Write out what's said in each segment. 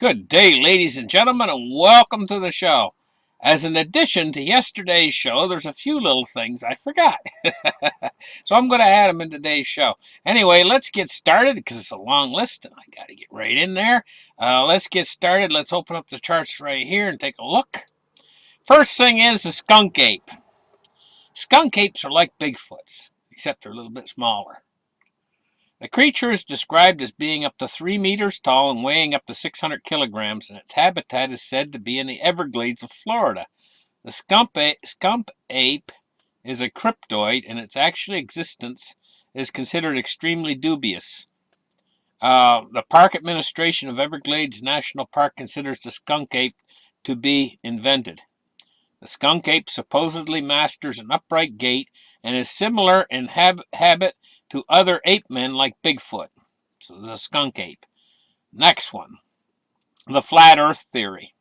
Good day, ladies and gentlemen, and welcome to the show. As an addition to yesterday's show, there's a few little things I forgot. So I'm going to add them in today's show. Anyway, let's get started because it's a long list and I got to get right in there. Let's get started. Let's open up the charts right here and take a look. First thing is the skunk ape. Skunk apes are like Bigfoots, except they're a little bit smaller. The creature is described as being up to 3 meters tall and weighing up to 600 kilograms, and its habitat is said to be in the Everglades of Florida. The skunk ape is a cryptoid, and its actual existence is considered extremely dubious. The Park Administration of Everglades National Park considers the skunk ape to be invented. The skunk ape supposedly masters an upright gait and is similar in habit to other ape men like Bigfoot. So the skunk ape. Next one, the flat earth theory.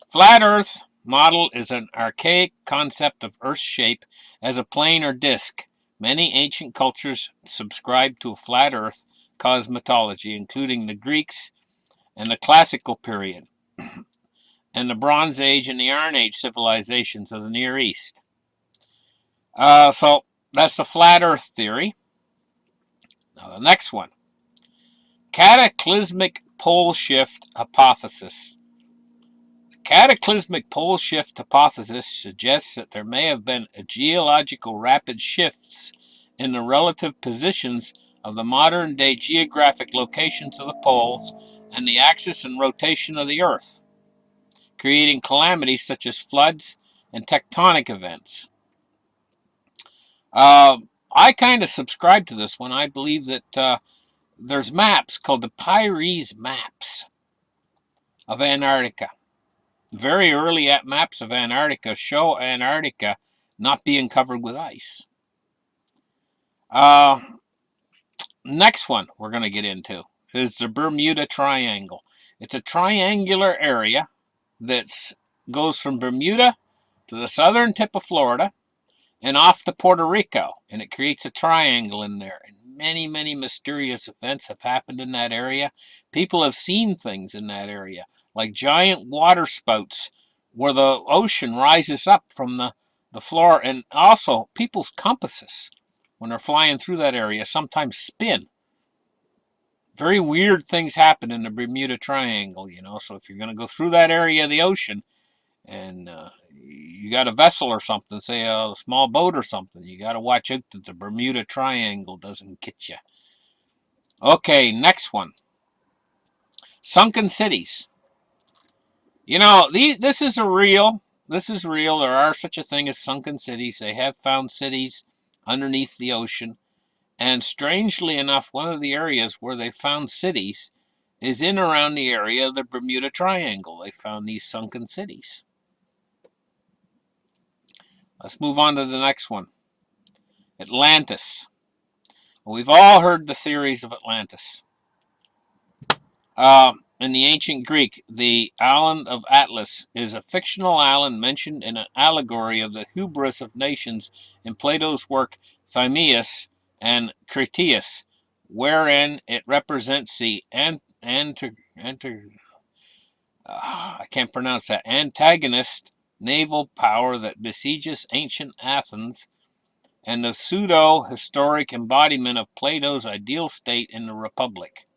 Flat earth model is an archaic concept of earth's shape as a plane or disk. Many ancient cultures subscribed to a flat earth cosmology, including the Greeks and the classical period, and the Bronze Age and the Iron Age civilizations of the Near East. So that's the flat earth theory. Now the next one, cataclysmic pole shift hypothesis. The cataclysmic pole shift hypothesis suggests that there may have been geological rapid shifts in the relative positions of the modern day geographic locations of the poles and the axis and rotation of the Earth, creating calamities such as floods and tectonic events. I kind of subscribe to this one. I believe that there's maps called the Pires maps of Antarctica. Very early maps of Antarctica show Antarctica not being covered with ice. Next one we're going to get into is the Bermuda Triangle. It's a triangular area that goes from Bermuda to the southern tip of Florida and off to Puerto Rico, and it creates a triangle in there. And many, many mysterious events have happened in that area. People have seen things in that area, like giant water spouts where the ocean rises up from the floor, and also people's compasses, when they're flying through that area, sometimes spin. Very weird things happen in the Bermuda Triangle, so if you're going to go through that area of the ocean, and you got a vessel or something, say a small boat or something, you got to watch out that the Bermuda Triangle doesn't get you. Okay, next one. Sunken cities. This is real. This is real. There are such a thing as sunken cities. They have found cities underneath the ocean. And strangely enough, one of the areas where they found cities is in around the area of the Bermuda Triangle. They found these sunken cities. Let's move on to the next one. Atlantis. We've all heard the theories of Atlantis. In the ancient Greek, the island of Atlas is a fictional island mentioned in an allegory of the hubris of nations in Plato's work Timaeus and Critias, wherein it represents the antagonist naval power that besieges ancient Athens and the pseudo-historic embodiment of Plato's ideal state in the Republic.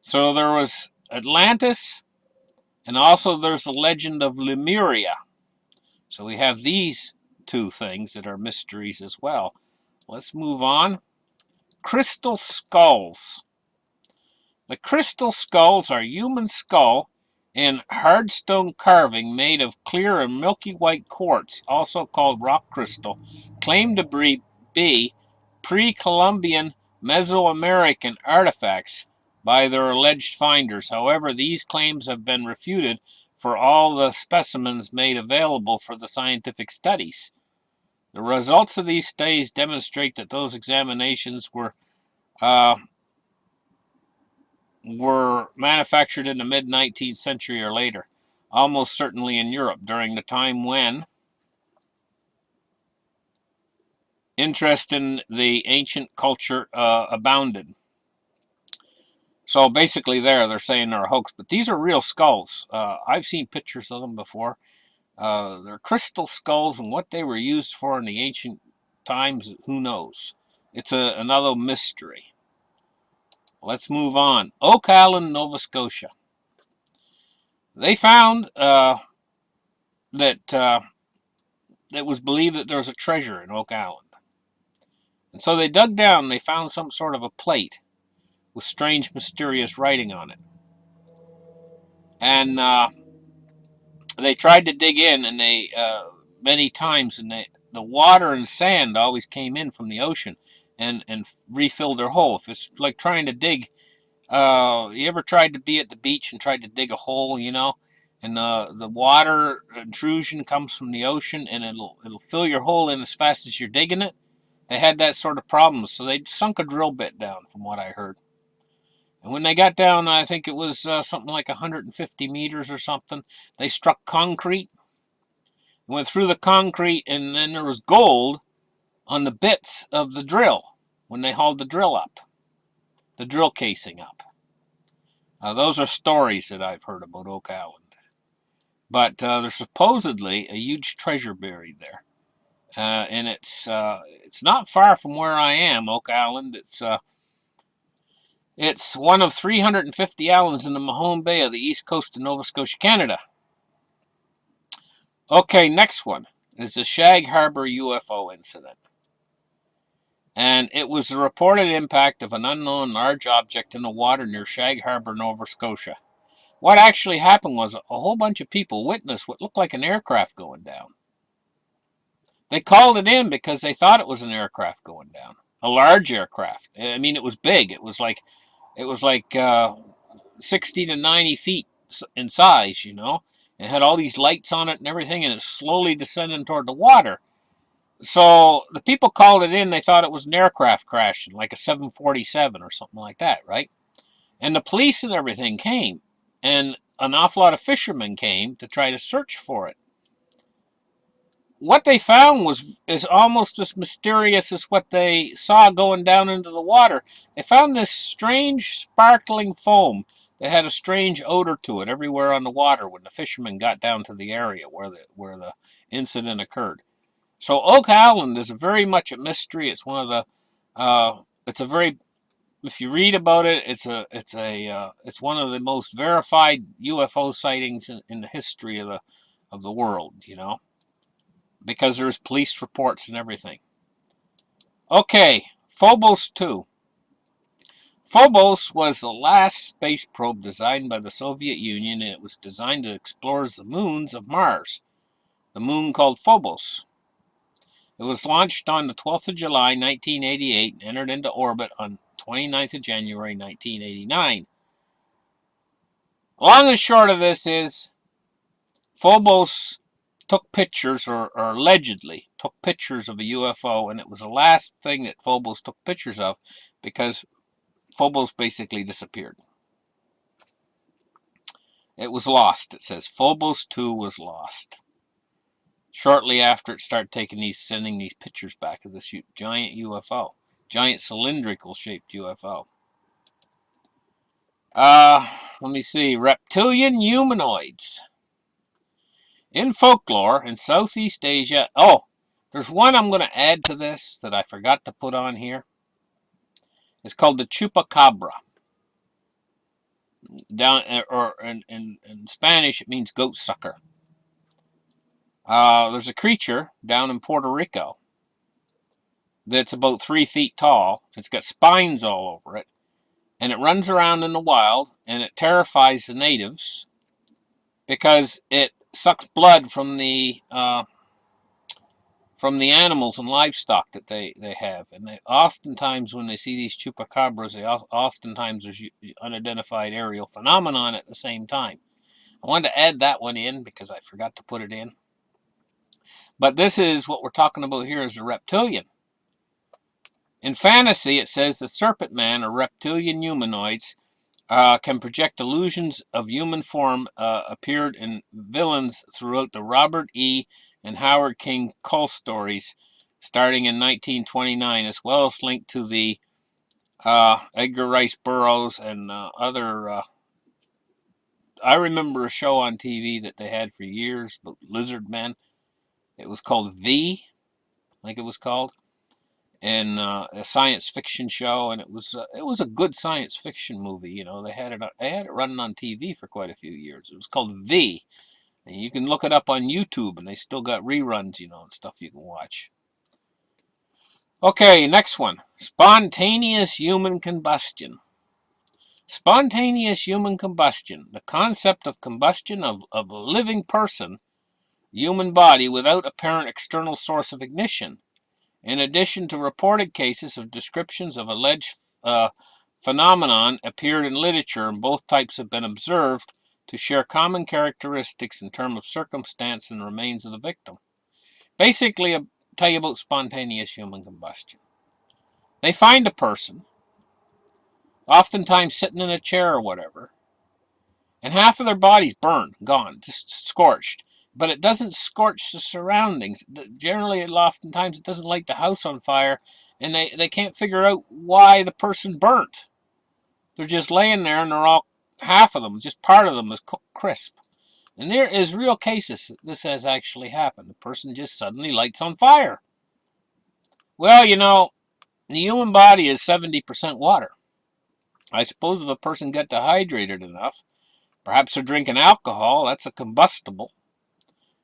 So there was Atlantis, and also there's the legend of Lemuria. So we have these two things that are mysteries as well. Let's move on. Crystal skulls. The crystal skulls are human skull in hard stone carving made of clear and milky white quartz, also called rock crystal, claimed to be pre-Columbian Mesoamerican artifacts by their alleged finders. However, these claims have been refuted for all the specimens made available for the scientific studies. The results of these studies demonstrate that those examinations were manufactured in the mid-19th century or later, almost certainly in Europe, during the time when interest in the ancient culture abounded. So basically they're saying they're a hoax. But these are real skulls. I've seen pictures of them before. They're crystal skulls, and what they were used for in the ancient times, who knows? It's another mystery. Let's move on. Oak Island, Nova Scotia. They found that it was believed that there was a treasure in Oak Island. And so they dug down and they found some sort of a plate with strange, mysterious writing on it. And they tried to dig in, and they many times, and the water and sand always came in from the ocean and refilled their hole. If it's like trying to dig, you ever tried to be at the beach and tried to dig a hole, you know, and the water intrusion comes from the ocean, and it'll fill your hole in as fast as you're digging it? They had that sort of problem, so they sunk a drill bit down, from what I heard. And when they got down, I think it was something like 150 meters or something, they struck concrete, went through the concrete, and then there was gold on the bits of the drill when they hauled the drill up, the drill casing up. Those are stories that I've heard about Oak Island. But there's supposedly a huge treasure buried there. And it's not far from where I am, Oak Island. It's one of 350 islands in the Mahone Bay of the east coast of Nova Scotia, Canada. Okay, next one is the Shag Harbor UFO incident. And it was the reported impact of an unknown large object in the water near Shag Harbor, Nova Scotia. What actually happened was a whole bunch of people witnessed what looked like an aircraft going down. They called it in because they thought it was an aircraft going down, a large aircraft. I mean, it was big. It was like 60 to 90 feet in size, you know. It had all these lights on it and everything, and it's slowly descending toward the water. So the people called it in. They thought it was an aircraft crashing, like a 747 or something like that, right? And the police and everything came, and an awful lot of fishermen came to try to search for it. What they found is almost as mysterious as what they saw going down into the water. They found this strange sparkling foam that had a strange odor to it everywhere on the water when the fishermen got down to the area where the incident occurred. So Oak Island is very much a mystery. It's one of the it's a very, if you read about it, it's one of the most verified UFO sightings in the history of the world, you know, because there's police reports and everything. Okay, Phobos 2. Phobos was the last space probe designed by the Soviet Union, and it was designed to explore the moons of Mars, the moon called Phobos. It was launched on the 12th of July, 1988, and entered into orbit on 29th of January, 1989. Long and short of this is, Phobos took pictures, or allegedly took pictures of a UFO, and it was the last thing that Phobos took pictures of, because Phobos basically disappeared. It was lost, it says. Phobos 2 was lost. Shortly after it started sending these pictures back of this giant UFO. Giant cylindrical shaped UFO. Let me see. Reptilian humanoids. In folklore in Southeast Asia. Oh, there's one I'm going to add to this that I forgot to put on here. It's called the Chupacabra. In Spanish, it means goat sucker. There's a creature down in Puerto Rico that's about 3 feet tall. It's got spines all over it, and it runs around in the wild, and it terrifies the natives because it sucks blood from the animals and livestock that they have. And they oftentimes, when they see these chupacabras, oftentimes there's unidentified aerial phenomenon at the same time. I wanted to add that one in because I forgot to put it in. But this is what we're talking about here, is a reptilian. In fantasy, it says the serpent man, or reptilian humanoids, can project illusions of human form, appeared in villains throughout the Robert E. and Howard King cult stories starting in 1929, as well as linked to the Edgar Rice Burroughs and other. I remember a show on TV that they had for years, but lizard men. It was called I think it was called, and a science fiction show, and it was a good science fiction movie. You know, they had it running on TV for quite a few years. It was called V, and you can look it up on YouTube, and they still got reruns, you know, and stuff you can watch. Okay, next one. Spontaneous human combustion. Spontaneous human combustion. The concept of combustion of a living person, human body, without apparent external source of ignition. In addition to reported cases of descriptions of alleged phenomenon appeared in literature, and both types have been observed to share common characteristics in terms of circumstance and remains of the victim. Basically, I'll tell you about spontaneous human combustion. They find a person, oftentimes sitting in a chair or whatever, and half of their body's burned, gone, just scorched. But it doesn't scorch the surroundings. Generally, oftentimes, it doesn't light the house on fire, and they can't figure out why the person burnt. They're just laying there, and they're all, half of them, just part of them is cooked crisp. And there is real cases that this has actually happened. The person just suddenly lights on fire. Well, you know, the human body is 70% water. I suppose if a person got dehydrated enough, perhaps they're drinking alcohol, that's a combustible.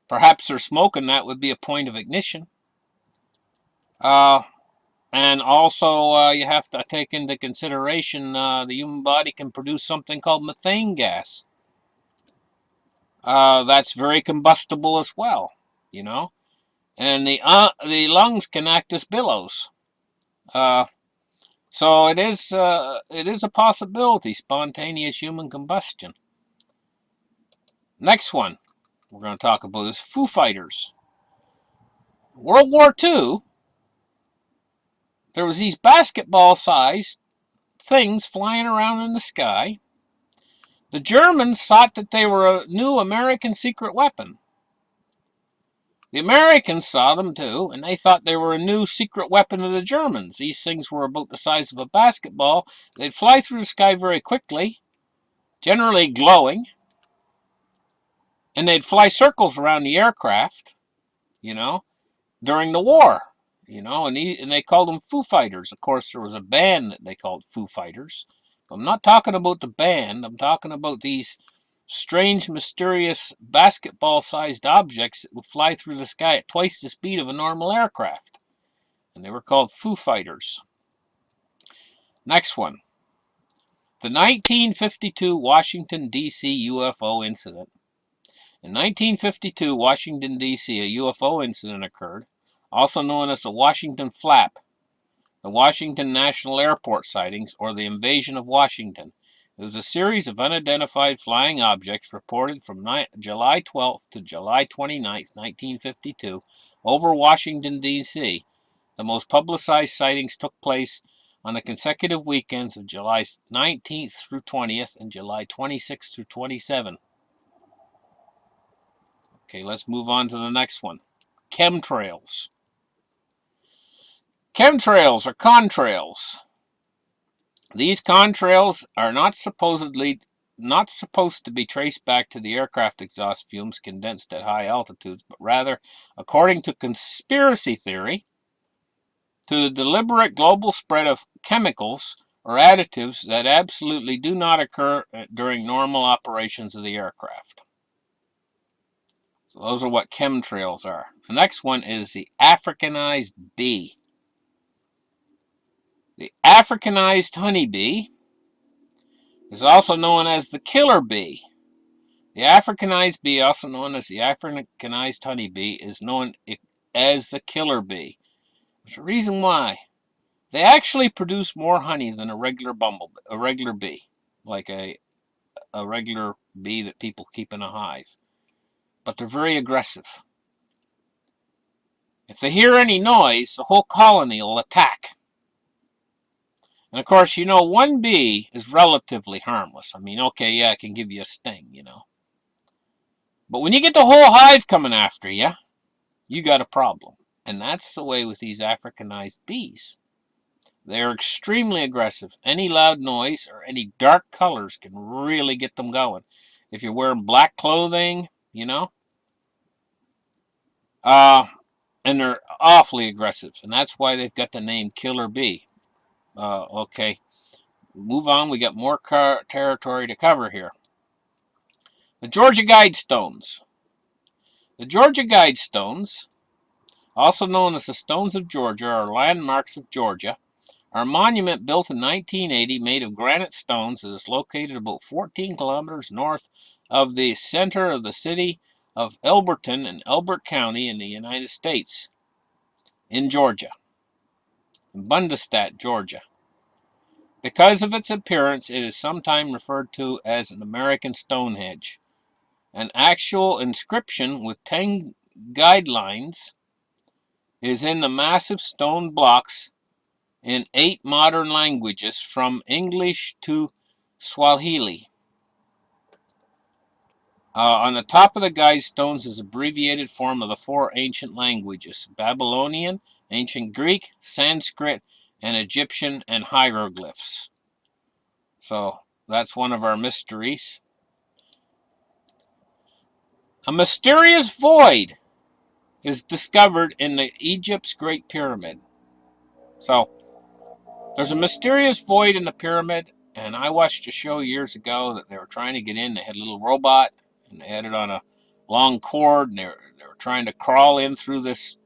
Perhaps they're smoking, that would be a point of ignition. And also, you have to take into consideration the human body can produce something called methane gas. That's very combustible as well, you know. And the lungs can act as billows. So it is a possibility, spontaneous human combustion. Next one we're going to talk about is Foo Fighters. World War II, there was these basketball-sized things flying around in the sky. The Germans thought that they were a new American secret weapon. The Americans saw them too, and they thought they were a new secret weapon of the Germans. These things were about the size of a basketball. They'd fly through the sky very quickly, generally glowing, and they'd fly circles around the aircraft, you know, during the war, you know, and they called them Foo Fighters. Of course, there was a band that they called Foo Fighters. I'm not talking about the band. I'm talking about these strange, mysterious, basketball-sized objects that would fly through the sky at twice the speed of a normal aircraft. And they were called Foo Fighters. Next one. The 1952 Washington, D.C. UFO incident. In 1952, Washington, D.C., a UFO incident occurred, also known as the Washington Flap, the Washington National Airport sightings, or the invasion of Washington. It was a series of unidentified flying objects reported from July 12th to July 29th, 1952, over Washington, D.C. The most publicized sightings took place on the consecutive weekends of July 19th through 20th and July 26th through 27th. Okay, let's move on to the next one. Chemtrails. Chemtrails or contrails. These contrails are not supposed to be traced back to the aircraft exhaust fumes condensed at high altitudes, but rather, according to conspiracy theory, to the deliberate global spread of chemicals or additives that absolutely do not occur during normal operations of the aircraft. So those are what chemtrails are. The next one is the Africanized bee. The Africanized honeybee is also known as the killer bee. The Africanized bee, also known as the Africanized honeybee, is known as the killer bee. There's a reason why. They actually produce more honey than a regular bee, like a regular bee that people keep in a hive. But they're very aggressive. If they hear any noise, the whole colony will attack. And of course, you know, one bee is relatively harmless. I mean, okay, yeah, it can give you a sting, you know. But when you get the whole hive coming after you, you got a problem. And that's the way with these Africanized bees. They're extremely aggressive. Any loud noise or any dark colors can really get them going. If you're wearing black clothing, you know, and they're awfully aggressive, and that's why they've got the name Killer Bee. Okay, move on. We got more territory to cover here. The Georgia Guidestones. The Georgia Guidestones, also known as the Stones of Georgia, are landmarks of Georgia. Our monument, built in 1980, made of granite stones, is located about 14 kilometers north of the center of the city of Elberton in Elbert County in the United States, in Georgia, in Bundestat, Georgia. Because of its appearance, it is sometimes referred to as an American Stonehenge. An actual inscription with 10 guidelines is in the massive stone blocks in 8 modern languages, from English to Swahili. On the top of the guidestones is abbreviated form of the 4 ancient languages: Babylonian, Ancient Greek, Sanskrit, and Egyptian, and hieroglyphs. So that's one of our mysteries. A mysterious void is discovered in Egypt's Great Pyramid. So there's a mysterious void in the pyramid, and I watched a show years ago that they were trying to get in. They had a little robot, and they had it on a long cord, and they were trying to crawl in through this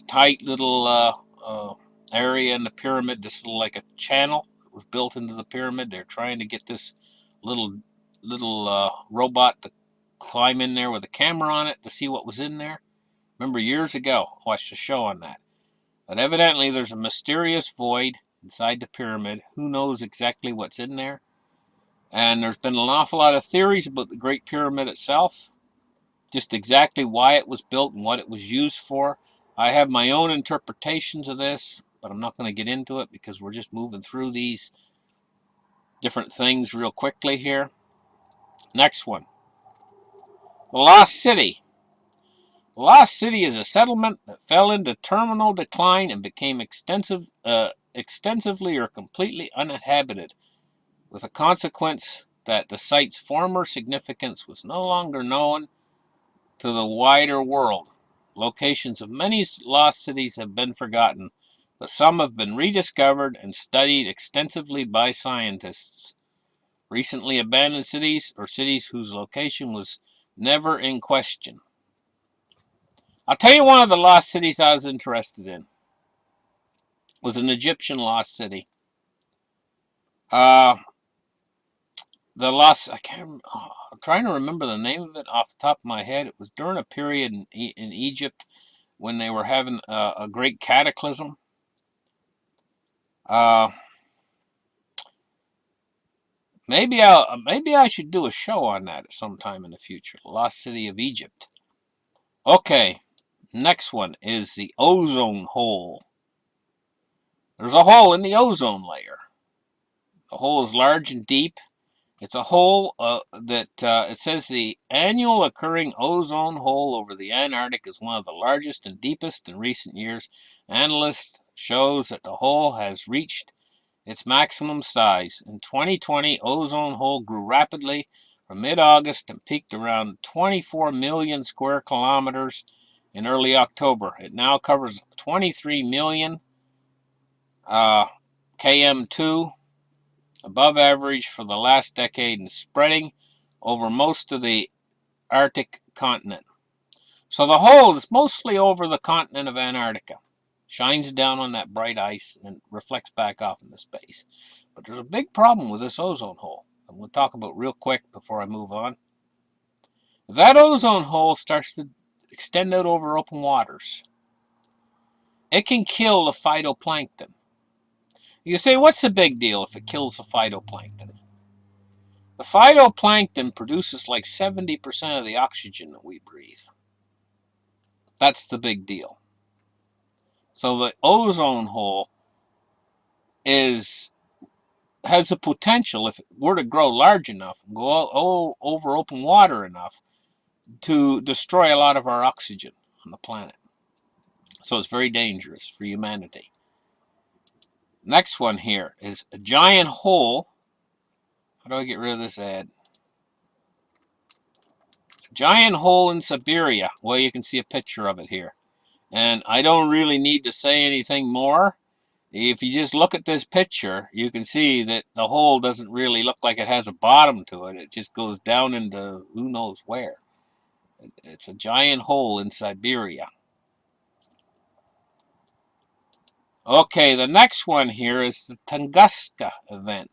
tight little area in the pyramid. This little, like a channel that was built into the pyramid. They're trying to get this little robot to climb in there with a camera on it to see what was in there. Remember, years ago, I watched a show on that. But evidently there's a mysterious void inside the pyramid. Who knows exactly what's in there? And there's been an awful lot of theories about the Great Pyramid itself. Just exactly why it was built and what it was used for. I have my own interpretations of this, but I'm not going to get into it because we're just moving through these different things real quickly here. Next one. The Lost City. The Lost City is a settlement that fell into terminal decline and became extensively or completely uninhabited, with a consequence that the site's former significance was no longer known to the wider world. Locations of many lost cities have been forgotten, but some have been rediscovered and studied extensively by scientists. Recently abandoned cities, or cities whose location was never in question. I'll tell you one of the lost cities I was interested in. Was an Egyptian lost city. I'm trying to remember the name of it off the top of my head. It was during a period in Egypt when they were having a great cataclysm. Maybe I should do a show on that at some time in the future. The Lost City of Egypt. Okay, next one is the ozone hole. There's a hole in the ozone layer. The hole is large and deep. It's a hole it says the annual occurring ozone hole over the Antarctic is one of the largest and deepest in recent years. Analysts shows that the hole has reached its maximum size. In 2020, ozone hole grew rapidly from mid-August and peaked around 24 million square kilometers in early October. It now covers 23 million km2, above average for the last decade, and spreading over most of the Arctic continent. So the hole is mostly over the continent of Antarctica. Shines down on that bright ice and reflects back off into space. But there's a big problem with this ozone hole, and we'll talk about real quick before I move on. If that ozone hole starts to extend out over open waters, it can kill the phytoplankton. You say, what's the big deal if it kills the phytoplankton? The phytoplankton produces like 70% of the oxygen that we breathe. That's the big deal. So the ozone hole has the potential, if it were to grow large enough, and go over open water enough, to destroy a lot of our oxygen on the planet. So it's very dangerous for humanity. Next one here is a giant hole. How do I get rid of this ad? Giant hole in Siberia. Well, you can see a picture of it here. And I don't really need to say anything more. If you just look at this picture, you can see that the hole doesn't really look like it has a bottom to it. It just goes down into who knows where. It's a giant hole in Siberia. Okay, the next one here is the Tunguska event.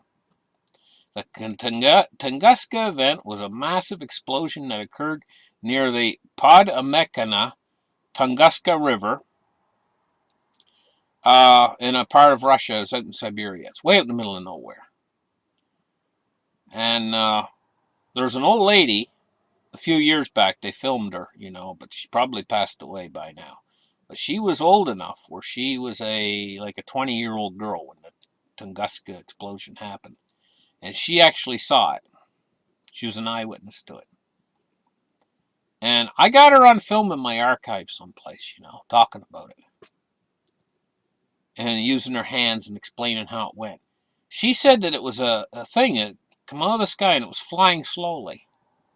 The Tunguska event was a massive explosion that occurred near the Podamekana Tunguska River in a part of Russia. It's out in Siberia. It's way out in the middle of nowhere. And there's an old lady, a few years back, they filmed her, you know, but she's probably passed away by now. But she was old enough where she was like a 20-year-old girl when the Tunguska explosion happened. And she actually saw it. She was an eyewitness to it. And I got her on film in my archive someplace, you know, talking about it. And using her hands and explaining how it went. She said that it was a thing that came out of the sky and it was flying slowly,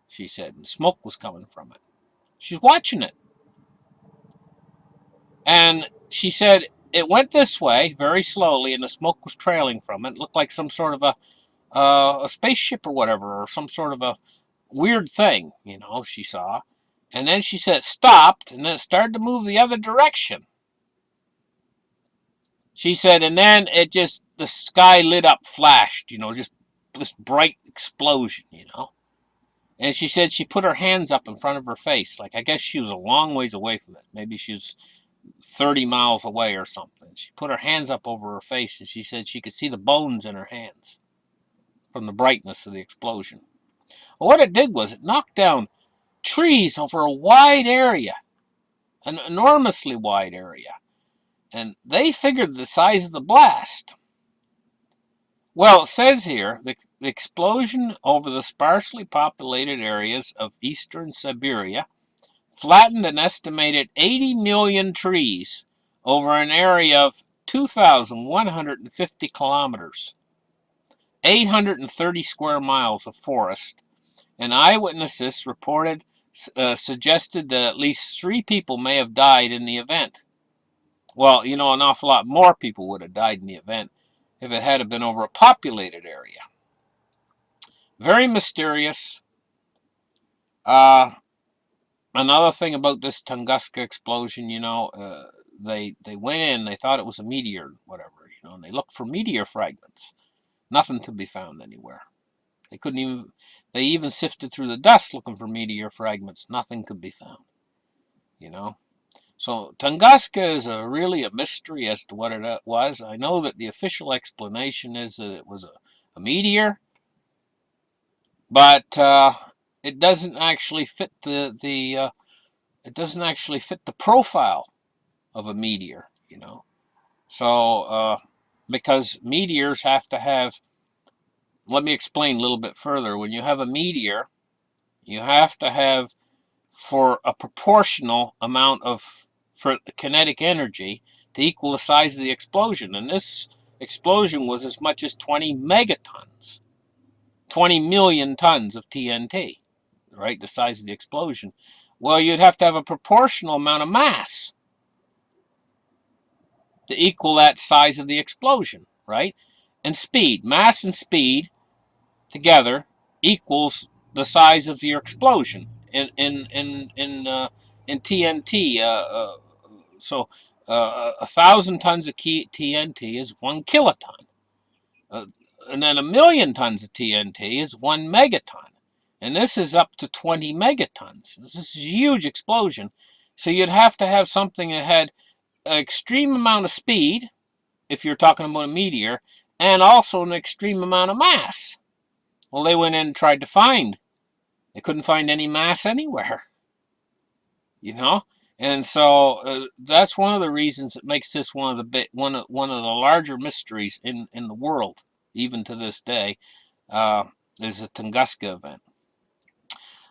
she said, and smoke was coming from it. She's watching it. And she said it went this way very slowly and the smoke was trailing from it. It looked like some sort of a spaceship or whatever, or some sort of a weird thing, you know, she saw. And then she said it stopped, and then it started to move the other direction. She said, and then it just, the sky lit up, flashed, you know, just this bright explosion, you know. And she said she put her hands up in front of her face. Like, I guess she was a long ways away from it. Maybe she was 30 miles away or something. She put her hands up over her face, and she said she could see the bones in her hands from the brightness of the explosion. Well, what it did was it knocked down trees over a wide area, an enormously wide area. And they figured the size of the blast. Well, it says here, the explosion over the sparsely populated areas of eastern Siberia flattened an estimated 80 million trees over an area of 2,150 kilometers, 830 square miles of forest, and eyewitnesses reported suggested that at least 3 people may have died in the event. Well, you know, an awful lot more people would have died in the event if it had been over a populated area. Very mysterious. Another thing about this Tunguska explosion, you know, they went in, they thought it was a meteor, whatever, you know, and they looked for meteor fragments. Nothing to be found anywhere. They even sifted through the dust looking for meteor fragments. Nothing could be found, you know. So Tunguska is really a mystery as to what it was. I know that the official explanation is that it was a meteor, but it doesn't actually fit the profile of a meteor, you know. So because meteors have to have, let me explain a little bit further. When you have a meteor, you have to have for a proportional amount of kinetic energy to equal the size of the explosion. And this explosion was as much as 20 megatons, 20 million tons of TNT, right? The size of the explosion. Well, you'd have to have a proportional amount of mass to equal that size of the explosion, right? And speed, mass and speed together equals the size of your explosion in TNT. So 1,000 tons of TNT is 1 kiloton, and then 1,000,000 tons of TNT is 1 megaton, and this is up to 20 megatons. This is a huge explosion. So you'd have to have something that had an extreme amount of speed, if you're talking about a meteor, and also an extreme amount of mass. Well, they went in and tried to find. They couldn't find any mass anywhere, you know. And so that's one of the reasons that makes this one of the larger mysteries in the world, even to this day, is the Tunguska event.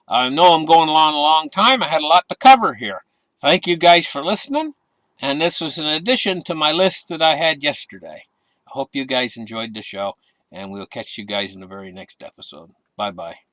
I know I'm going on a long time. I had a lot to cover here. Thank you guys for listening. And this was an addition to my list that I had yesterday. I hope you guys enjoyed the show, and we'll catch you guys in the very next episode. Bye-bye.